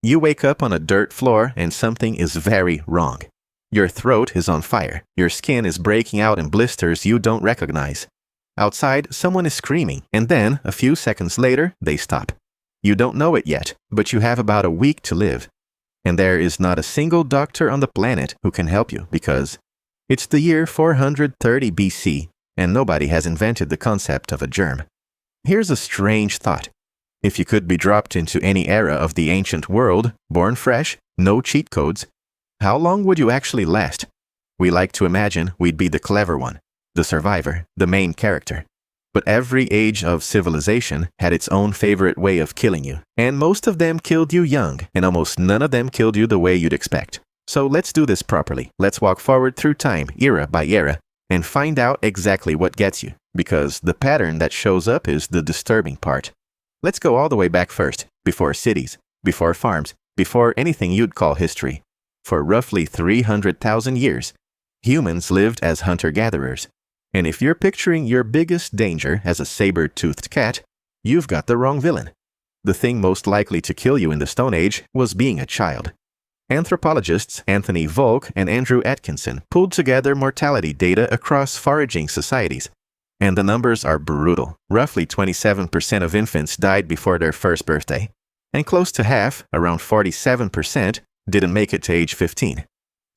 You wake up on a dirt floor and something is very wrong. Your throat is on fire. Your skin is breaking out in blisters you don't recognize. Outside, someone is screaming, and then, a few seconds later, they stop. You don't know it yet, but you have about a week to live. And there is not a single doctor on the planet who can help you because it's the year 430 BC, and nobody has invented the concept of a germ. Here's a strange thought. If you could be dropped into any era of the ancient world, born fresh, no cheat codes, how long would you actually last? We like to imagine we'd be the clever one, the survivor, the main character. But every age of civilization had its own favorite way of killing you, and most of them killed you young, and almost none of them killed you the way you'd expect. So let's do this properly. Let's walk forward through time, era by era, and find out exactly what gets you, because the pattern that shows up is the disturbing part. Let's go all the way back first, before cities, before farms, before anything you'd call history. For roughly 300,000 years, humans lived as hunter-gatherers. And if you're picturing your biggest danger as a saber-toothed cat, you've got the wrong villain. The thing most likely to kill you in the Stone Age was being a child. Anthropologists Anthony Volk and Andrew Atkinson pulled together mortality data across foraging societies. And the numbers are brutal. Roughly 27% of infants died before their first birthday. And close to half, around 47%, didn't make it to age 15.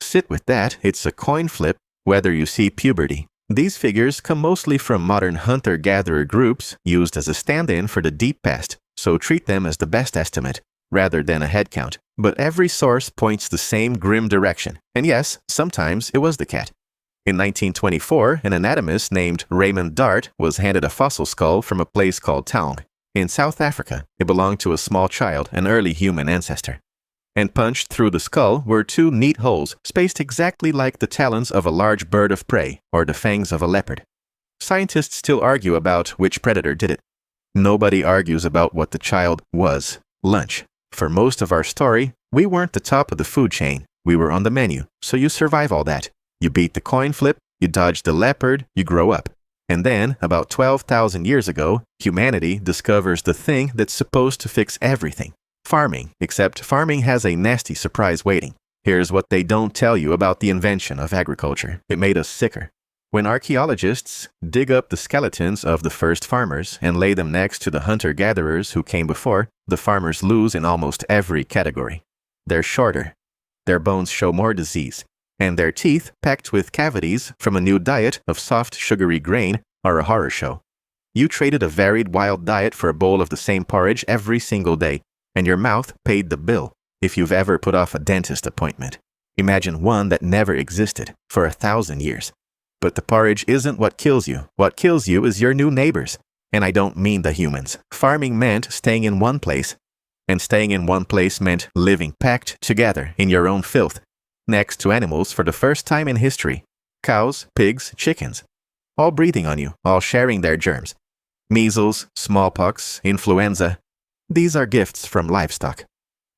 Sit with that, it's a coin flip whether you see puberty. These figures come mostly from modern hunter-gatherer groups used as a stand-in for the deep past, so treat them as the best estimate, rather than a headcount. But every source points the same grim direction. And yes, sometimes it was the cat. In 1924, an anatomist named Raymond Dart was handed a fossil skull from a place called Taung. In South Africa, it belonged to a small child, an early human ancestor. And punched through the skull were two neat holes, spaced exactly like the talons of a large bird of prey or the fangs of a leopard. Scientists still argue about which predator did it. Nobody argues about what the child was. Lunch. For most of our story, we weren't the top of the food chain. We were on the menu, so you survive all that. You beat the coin flip, you dodge the leopard, you grow up. And then, about 12,000 years ago, humanity discovers the thing that's supposed to fix everything. Farming, except farming has a nasty surprise waiting. Here's what they don't tell you about the invention of agriculture. It made us sicker. When archaeologists dig up the skeletons of the first farmers and lay them next to the hunter-gatherers who came before, the farmers lose in almost every category. They're shorter. Their bones show more disease. And their teeth, packed with cavities from a new diet of soft, sugary grain, are a horror show. You traded a varied wild diet for a bowl of the same porridge every single day. And your mouth paid the bill if you've ever put off a dentist appointment. Imagine one that never existed for 1,000 years. But the porridge isn't what kills you. What kills you is your new neighbors. And I don't mean the humans. Farming meant staying in one place. And staying in one place meant living packed together in your own filth, next to animals for the first time in history. Cows, pigs, chickens. All breathing on you, all sharing their germs. Measles, smallpox, influenza. These are gifts from livestock.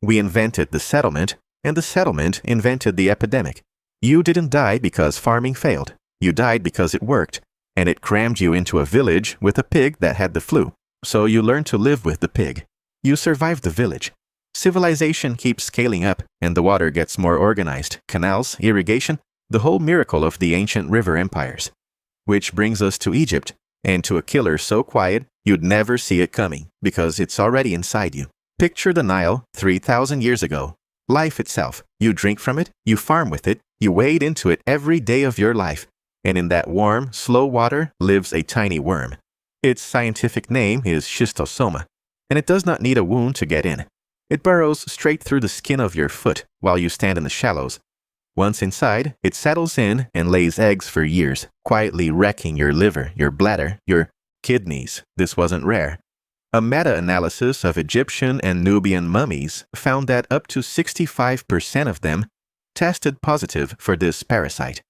We invented the settlement, and the settlement invented the epidemic. You didn't die because farming failed. You died because it worked, and it crammed you into a village with a pig that had the flu. So you learned to live with the pig. You survived the village. Civilization keeps scaling up, and the water gets more organized. Canals, irrigation, the whole miracle of the ancient river empires. Which brings us to Egypt, and to a killer so quiet, you'd never see it coming, because it's already inside you. Picture the Nile 3,000 years ago. Life itself. You drink from it, you farm with it, you wade into it every day of your life. And in that warm, slow water lives a tiny worm. Its scientific name is schistosoma, and it does not need a wound to get in. It burrows straight through the skin of your foot while you stand in the shallows. Once inside, it settles in and lays eggs for years, quietly wrecking your liver, your bladder, your kidneys. This wasn't rare. A meta-analysis of Egyptian and Nubian mummies found that up to 65% of them tested positive for this parasite.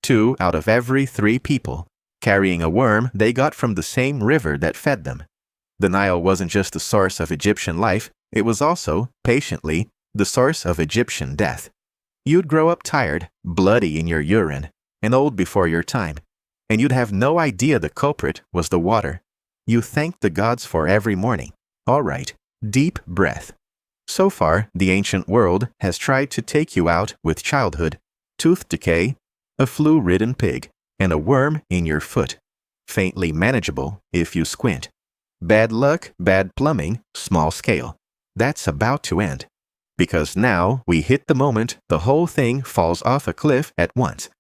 2 out of every 3 people carrying a worm they got from the same river that fed them. The Nile wasn't just the source of Egyptian life, it was also, patiently, the source of Egyptian death. You'd grow up tired, bloody in your urine, and old before your time, and you'd have no idea the culprit was the water. You thanked the gods for every morning. All right, deep breath. So far, the ancient world has tried to take you out with childhood, tooth decay, a flu-ridden pig, and a worm in your foot. Faintly manageable if you squint. Bad luck, bad plumbing, small scale. That's about to end. Because now we hit the moment the whole thing falls off a cliff at once.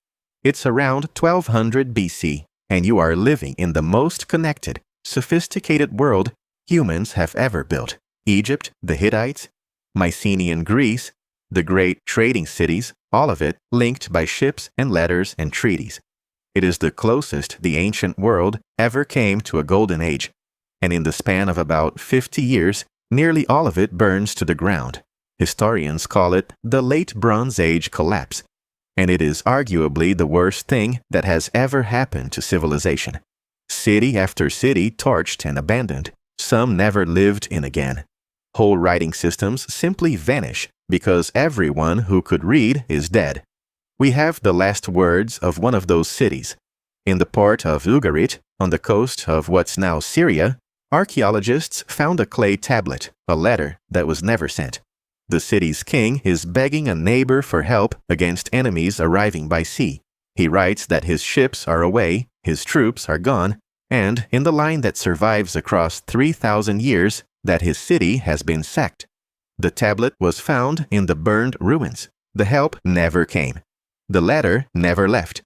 It's around 1200 BC, and you are living in the most connected, sophisticated world humans have ever built. Egypt, the Hittites, Mycenaean Greece, the great trading cities, all of it linked by ships and letters and treaties. It is the closest the ancient world ever came to a golden age, and in the span of about 50 years, nearly all of it burns to the ground. Historians call it the Late Bronze Age collapse, and it is arguably the worst thing that has ever happened to civilization. City after city torched and abandoned, some never lived in again. Whole writing systems simply vanish because everyone who could read is dead. We have the last words of one of those cities. In the port of Ugarit, on the coast of what's now Syria, archaeologists found a clay tablet, a letter that was never sent. The city's king is begging a neighbor for help against enemies arriving by sea. He writes that his ships are away, his troops are gone, and, in the line that survives across 3,000 years, that his city has been sacked. The tablet was found in the burned ruins. The help never came. The letter never left.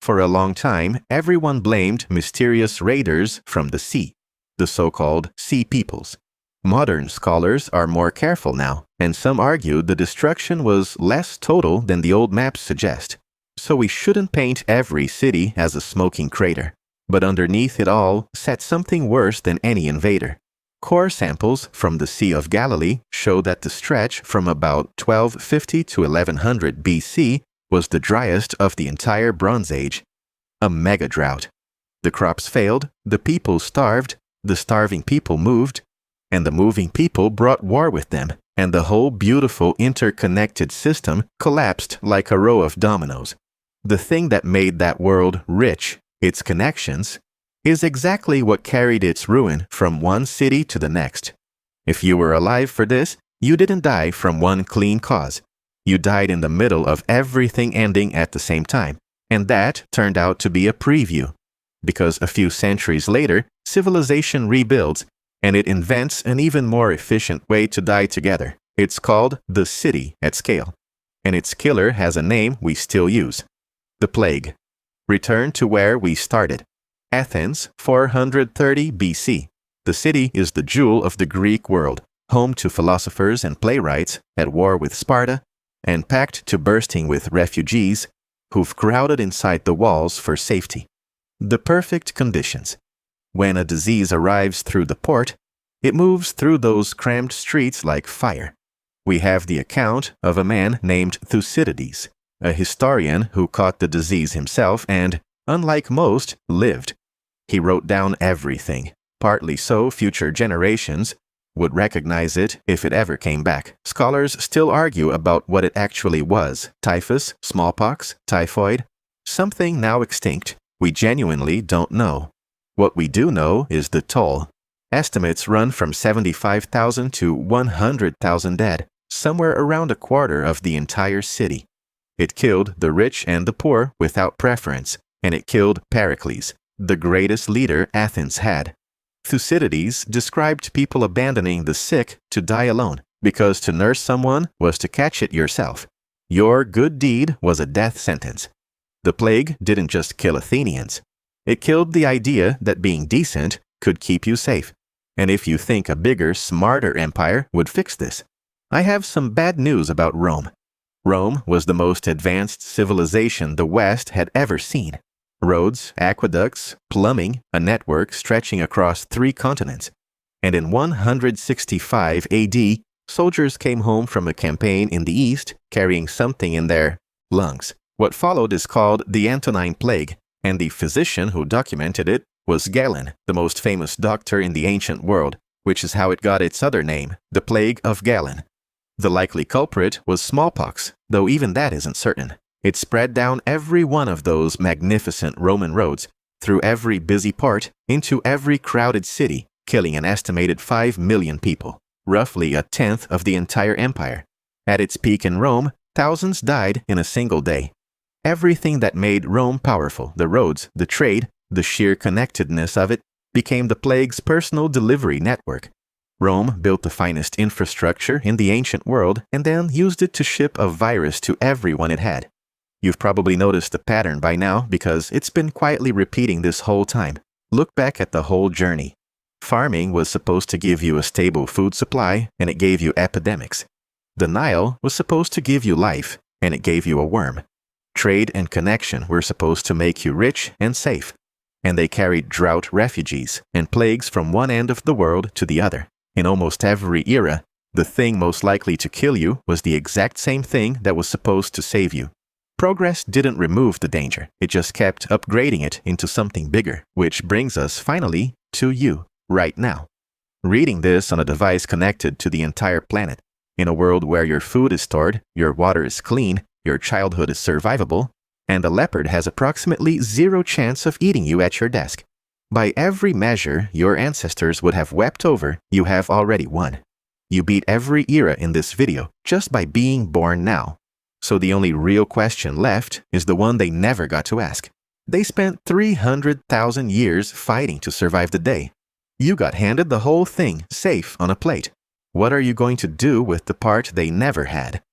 For a long time, everyone blamed mysterious raiders from the sea, the so-called Sea Peoples. Modern scholars are more careful now, and some argue the destruction was less total than the old maps suggest. So we shouldn't paint every city as a smoking crater. But underneath it all sat something worse than any invader. Core samples from the Sea of Galilee show that the stretch from about 1250 to 1100 BC was the driest of the entire Bronze Age. A mega drought. The crops failed, the people starved, the starving people moved, and the moving people brought war with them, and the whole beautiful interconnected system collapsed like a row of dominoes. The thing that made that world rich, its connections, is exactly what carried its ruin from one city to the next. If you were alive for this, you didn't die from one clean cause. You died in the middle of everything ending at the same time, and that turned out to be a preview. Because a few centuries later, civilization rebuilds, and it invents an even more efficient way to die together. It's called the city at scale, and its killer has a name we still use: the plague. Return to where we started. Athens, 430 BC. The city is the jewel of the Greek world, home to philosophers and playwrights, at war with Sparta, and packed to bursting with refugees who've crowded inside the walls for safety. The perfect conditions. When a disease arrives through the port, it moves through those crammed streets like fire. We have the account of a man named Thucydides, a historian who caught the disease himself and, unlike most, lived. He wrote down everything, partly so future generations would recognize it if it ever came back. Scholars still argue about what it actually was: typhus, smallpox, typhoid, something now extinct. We genuinely don't know. What we do know is the toll. Estimates run from 75,000 to 100,000 dead, somewhere around a quarter of the entire city. It killed the rich and the poor without preference, and it killed Pericles, the greatest leader Athens had. Thucydides described people abandoning the sick to die alone, because to nurse someone was to catch it yourself. Your good deed was a death sentence. The plague didn't just kill Athenians. It killed the idea that being decent could keep you safe. And if you think a bigger, smarter empire would fix this, I have some bad news about Rome. Rome was the most advanced civilization the West had ever seen. Roads, aqueducts, plumbing, a network stretching across 3 continents. And in 165 AD, soldiers came home from a campaign in the East carrying something in their lungs. What followed is called the Antonine Plague, and the physician who documented it was Galen, the most famous doctor in the ancient world, which is how it got its other name, the Plague of Galen. The likely culprit was smallpox, though even that isn't certain. It spread down every one of those magnificent Roman roads, through every busy port, into every crowded city, killing an estimated 5 million people. roughly a tenth of the entire empire. At its peak in Rome, thousands died in a single day. Everything that made Rome powerful, the roads, the trade, the sheer connectedness of it, became the plague's personal delivery network. Rome built the finest infrastructure in the ancient world and then used it to ship a virus to everyone it had. You've probably noticed the pattern by now because it's been quietly repeating this whole time. Look back at the whole journey. Farming was supposed to give you a stable food supply, and it gave you epidemics. The Nile was supposed to give you life, and it gave you a worm. Trade and connection were supposed to make you rich and safe, and they carried drought refugees and plagues from one end of the world to the other. In almost every era, the thing most likely to kill you was the exact same thing that was supposed to save you. Progress didn't remove the danger, it just kept upgrading it into something bigger, which brings us finally to you, right now. Reading this on a device connected to the entire planet, in a world where your food is stored, your water is clean, your childhood is survivable, and a leopard has approximately zero chance of eating you at your desk. By every measure your ancestors would have wept over, you have already won. You beat every era in this video just by being born now. So the only real question left is the one they never got to ask. They spent 300,000 years fighting to survive the day. You got handed the whole thing safe on a plate. What are you going to do with the part they never had?